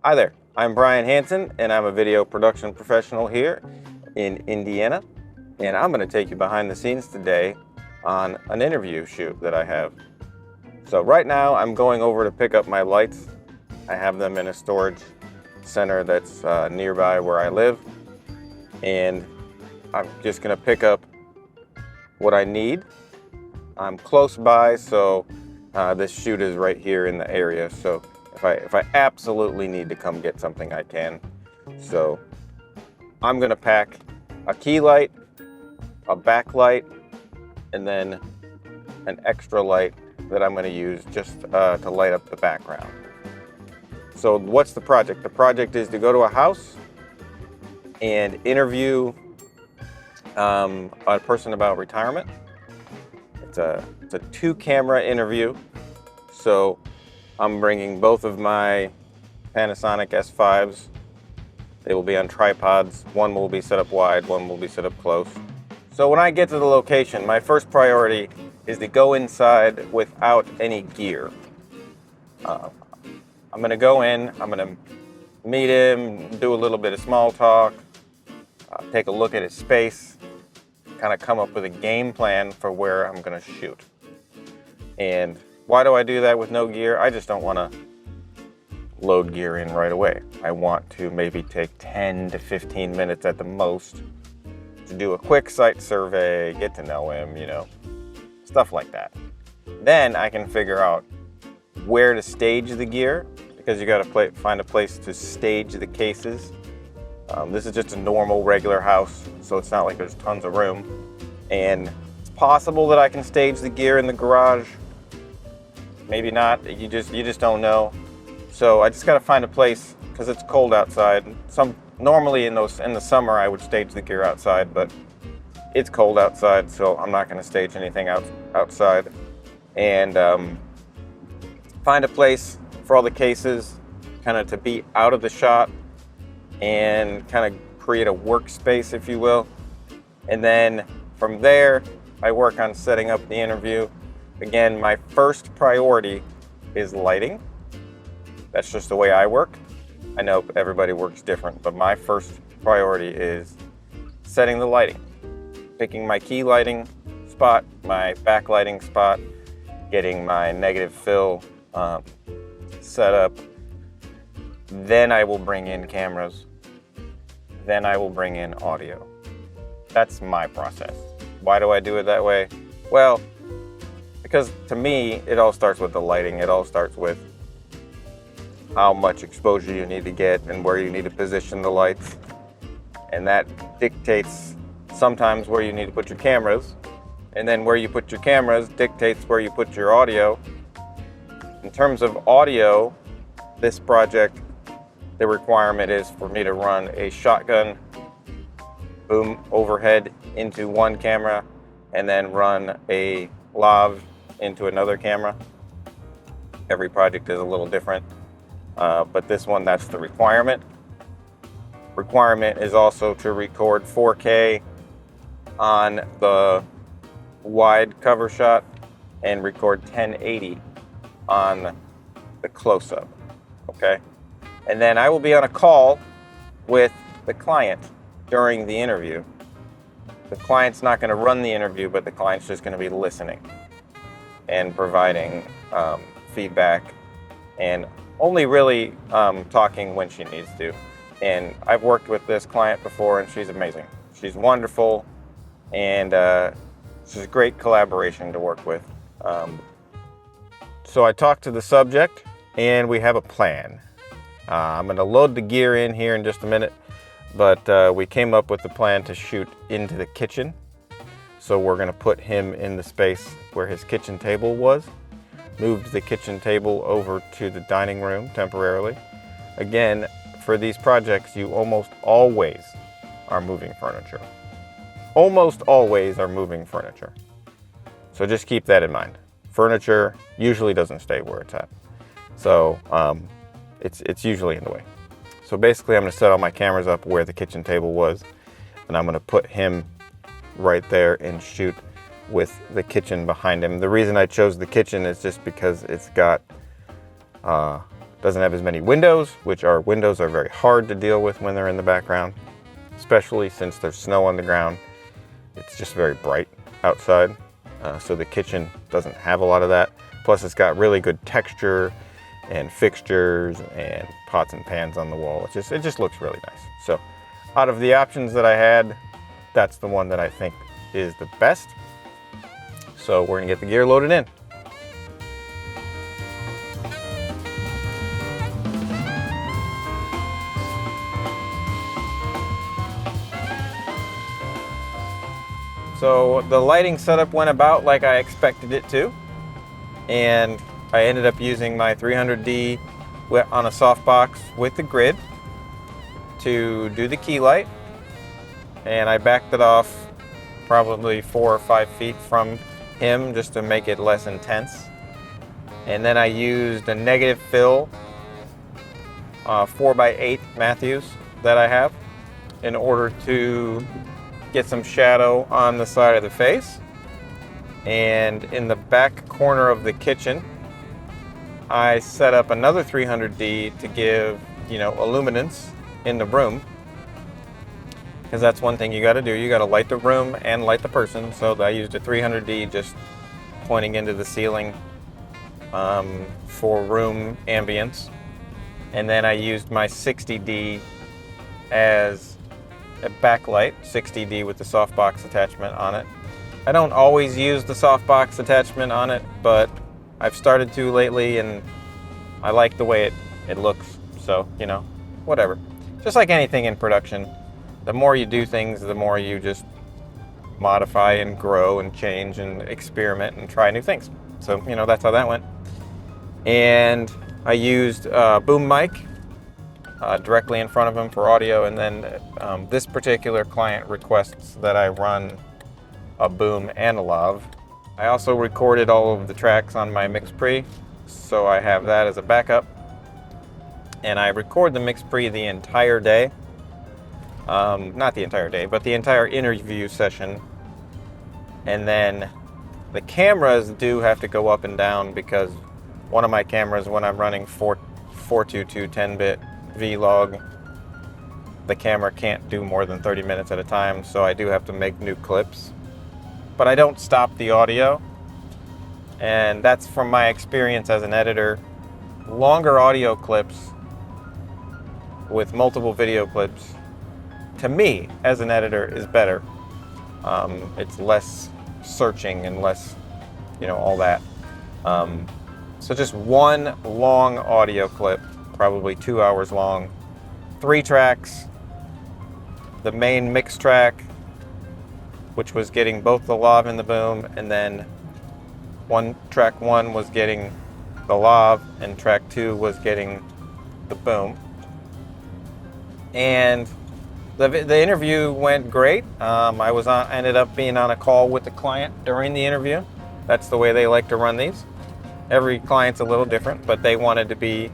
Hi there, I'm Brian Hansen and I'm a video production professional here in Indiana, and I'm going to take you behind the scenes today on an interview shoot that I have. So right now I'm going over to pick up my lights. I have them in a storage center that's nearby where I live, and I'm just going to pick up what I need. I'm close by, so this shoot is right here in the area, so if I absolutely need to come get something, I can. So I'm gonna pack a key light, a backlight, and then an extra light that I'm gonna use just to light up the background. So what's the project? The project is to go to a house and interview a person about retirement. It's a 2-camera interview. So I'm bringing both of my Panasonic S5s. They will be on tripods. One will be set up wide, one will be set up close. So when I get to the location, my first priority is to go inside without any gear. I'm gonna go in, I'm gonna meet him, do a little bit of small talk, take a look at his space, kind of come up with a game plan for where I'm gonna shoot. And why do I do that with no gear? I just don't want to load gear in right away. I want to maybe take 10 to 15 minutes at the most to do a quick site survey, get to know him, stuff like that. Then I can figure out where to stage the gear, because you got to find a place to stage the cases. This is just a normal, regular house, so it's not like there's tons of room. And it's possible that I can stage the gear in the garage. Maybe not, you just don't know. So I just gotta find a place, because it's cold outside. Normally in the summer I would stage the gear outside, but it's cold outside, so I'm not gonna stage anything outside. And find a place for all the cases, kind of to be out of the shot, and kind of create a workspace, if you will. And then from there, I work on setting up the interview. Again, my first priority is lighting. That's just the way I work. I know everybody works different, but my first priority is setting the lighting, picking my key lighting spot, my backlighting spot, getting my negative fill set up. Then I will bring in cameras. Then I will bring in audio. That's my process. Why do I do it that way? Well, because to me, it all starts with the lighting. It all starts with how much exposure you need to get and where you need to position the lights. And that dictates sometimes where you need to put your cameras. And then where you put your cameras dictates where you put your audio. In terms of audio, this project, the requirement is for me to run a shotgun boom overhead into one camera and then run a lav into another camera. Every project is a little different, but this one, that's the requirement. Requirement is also to record 4K on the wide cover shot and record 1080 on the close-up, okay? And then I will be on a call with the client during the interview. The client's not going to run the interview, but the client's just going to be listening and providing feedback, and only really talking when she needs to. And I've worked with this client before, and she's amazing. She's wonderful, and she's a great collaboration to work with. So I talked to the subject, and we have a plan. I'm going to load the gear in here in just a minute, but we came up with the plan to shoot into the kitchen. So we're going to put him in the space where his kitchen table was, moved the kitchen table over to the dining room temporarily. Again, for these projects, you almost always are moving furniture. Almost always are moving furniture. So just keep that in mind. Furniture usually doesn't stay where it's at. So it's usually in the way. So basically I'm going to set all my cameras up where the kitchen table was, and I'm going to put him right there and shoot with the kitchen behind him. The reason I chose the kitchen is just because it's got Doesn't have as many windows, windows are very hard to deal with when they're in the background, especially since there's snow on the ground. It's just very bright outside. So the kitchen doesn't have a lot of that. Plus it's got really good texture and fixtures and pots and pans on the wall. It just looks really nice. So out of the options that I had, that's the one that I think is the best. So we're gonna get the gear loaded in. So the lighting setup went about like I expected it to, and I ended up using my 300D on a softbox with the grid to do the key light, and I backed it off probably 4 or 5 feet from him just to make it less intense. And then I used a negative fill 4x8 Matthews that I have in order to get some shadow on the side of the face. And in the back corner of the kitchen, I set up another 300D to give, illuminance in the room. Because that's one thing you got to do. You got to light the room and light the person. So I used a 300D just pointing into the ceiling for room ambience. And then I used my 60D as a backlight, 60D with the softbox attachment on it. I don't always use the softbox attachment on it, but I've started to lately, and I like the way it looks. So, whatever. Just like anything in production, the more you do things, the more you just modify and grow and change and experiment and try new things. So, that's how that went. And I used a boom mic directly in front of him for audio, and then this particular client requests that I run a boom and a lav. I also recorded all of the tracks on my mix pre, so I have that as a backup. And I record the mix pre the entire day. Not the entire day, but the entire interview session. And then the cameras do have to go up and down because one of my cameras, when I'm running 422 10-bit vlog, the camera can't do more than 30 minutes at a time, so I do have to make new clips. But I don't stop the audio, and that's from my experience as an editor. Longer audio clips with multiple video clips, to me, as an editor, is better. It's less searching and less, all that. So just one long audio clip, probably 2 hours long, 3 tracks, the main mix track, which was getting both the lav and the boom, and then track 1 was getting the lav, and track 2 was getting the boom. And the interview went great. I ended up being on a call with the client during the interview. That's the way they like to run these. Every client's a little different, but they wanted to be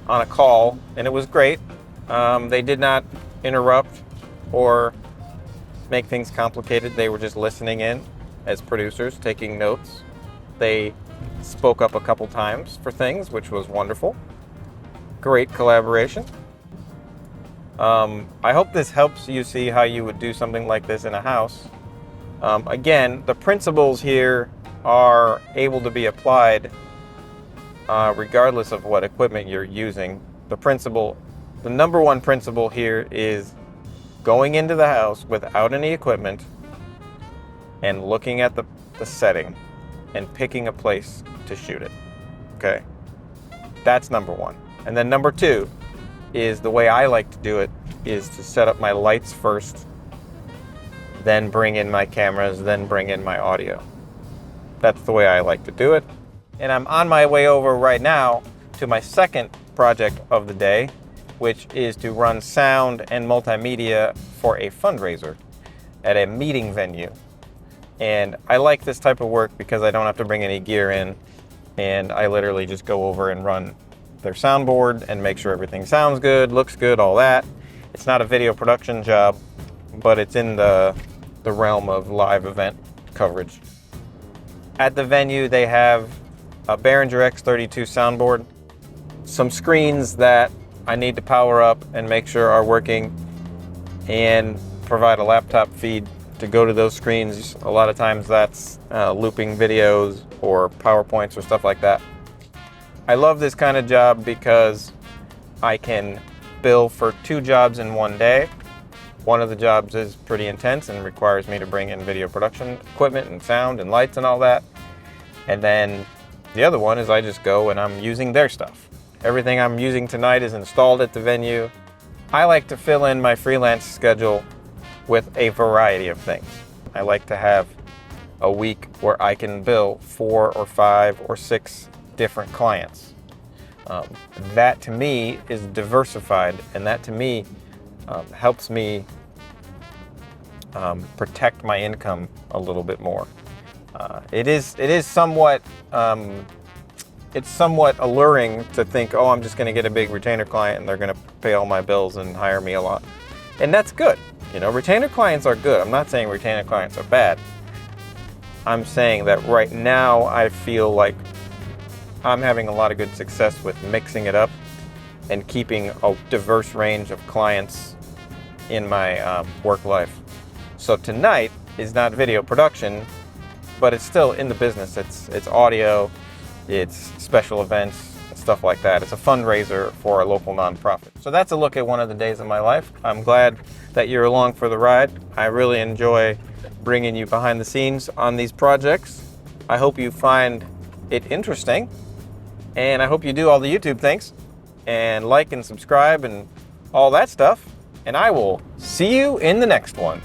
on a call, and it was great. They did not interrupt or make things complicated. They were just listening in as producers, taking notes. They spoke up a couple times for things, which was wonderful. Great collaboration. I hope this helps you see how you would do something like this in a house. Again, the principles here are able to be applied regardless of what equipment you're using. The number one principle here is going into the house without any equipment and looking at the setting and picking a place to shoot it. Okay? That's number one. And then number two is, the way I like to do it is to set up my lights first, then bring in my cameras, then bring in my audio. That's the way I like to do it. And I'm on my way over right now to my second project of the day, which is to run sound and multimedia for a fundraiser at a meeting venue. And I like this type of work because I don't have to bring any gear in, and I literally just go over and run their soundboard and make sure everything sounds good, looks good, all that. It's not a video production job, but it's in the realm of live event coverage. At the venue, they have a Behringer X32 soundboard, some screens that I need to power up and make sure are working, and provide a laptop feed to go to those screens. A lot of times that's looping videos or PowerPoints or stuff like that. I love this kind of job because I can bill for 2 jobs in one day. One of the jobs is pretty intense and requires me to bring in video production equipment and sound and lights and all that. And then the other one is I just go and I'm using their stuff. Everything I'm using tonight is installed at the venue. I like to fill in my freelance schedule with a variety of things. I like to have a week where I can bill 4 or 5 or 6 different clients. That to me is diversified, and that to me helps me protect my income a little bit more. It is somewhat it's somewhat alluring to think, oh, I'm just going to get a big retainer client and they're going to pay all my bills and hire me a lot, and that's good. You know, retainer clients are good. I'm not saying retainer clients are bad. I'm saying that right now I feel like I'm having a lot of good success with mixing it up and keeping a diverse range of clients in my work life. So tonight is not video production, but it's still in the business. It's audio, it's special events, stuff like that. It's a fundraiser for a local nonprofit. So that's a look at one of the days of my life. I'm glad that you're along for the ride. I really enjoy bringing you behind the scenes on these projects. I hope you find it interesting, and I hope you do all the YouTube things and like and subscribe and all that stuff. And I will see you in the next one.